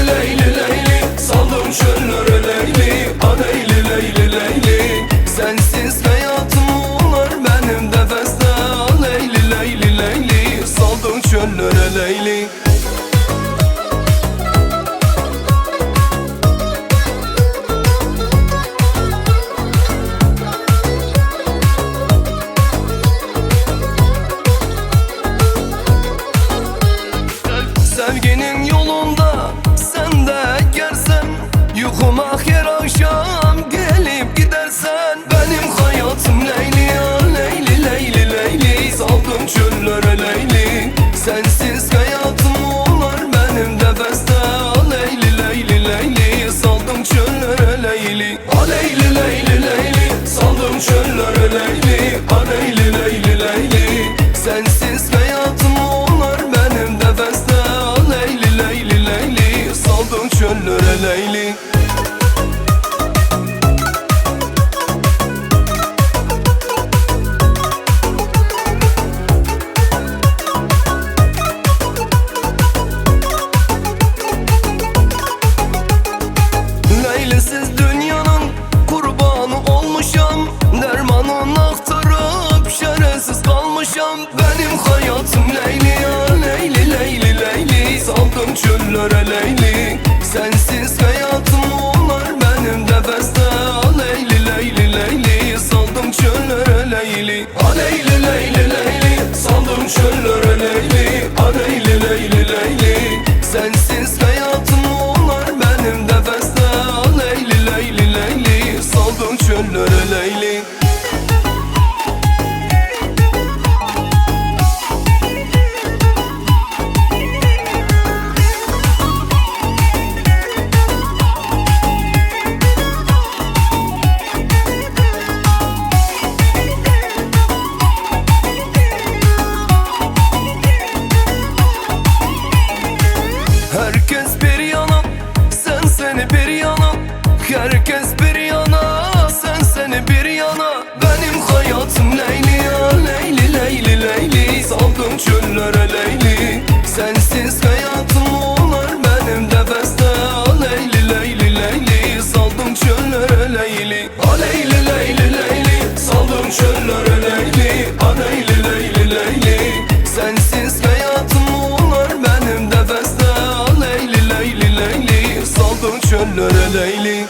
leyli leyli, saldım çöllere leyli. A leyli leyli leyli, sensiz hayatım olur benim de feste. A leyli leyli leyli, saldım çöllere leyli. Sevginin yolunda sen de gersen, yukuma her akşam gelip gidersen. Benim hayatım Leyli ya Leyli Leyli Leyli, saldım çöllere Leyli. Sensiz hayatım olur benim de feste. A Leyli Leyli Leyli, saldım çöllere Leyli. A Leyli Leyli Leyli, saldım çöllere Leyli. A Leyli Leyli Leyli, sensiz hayatım olur benim de feste. Leyli leyli leyli, saldım çöllere leyli. Leylisiz dünyanın kurbanı olmuşam, dermanın aktarıp çaresiz kalmışam. Benim hayatım Leyli ya Leyli Leyli Leyli, saldım çöllere Leyli. Sensiz hayatım olur benim de feste. A Leyli Leyli Leyli, saldım çöllere Leyli. A Leyli Leyli Leyli, saldım çöllere Leyli. A Leyli Leyli Leyli, sensiz hayatım olur benim de feste. A Leyli Leyli Leyli, saldım çöllere Leyli. Herkes bir yana, sen seni bir yana. Herkes bir yana, sen seni bir yana. Benim hayatım Leyli ya Leyli Leyli Leyli, saldım çöllere Leyli. Sensiz hayatım olur benim de feste. A Leyli Leyli Leyli, saldım çöllere Leyli. A Leyli Leyli Leyli, saldım çöllere Leyli. A Leyli Leyli Leyli, sensiz hayatım olur benim de feste. Leyli Leyli Leyli, saldım çöllere Leyli.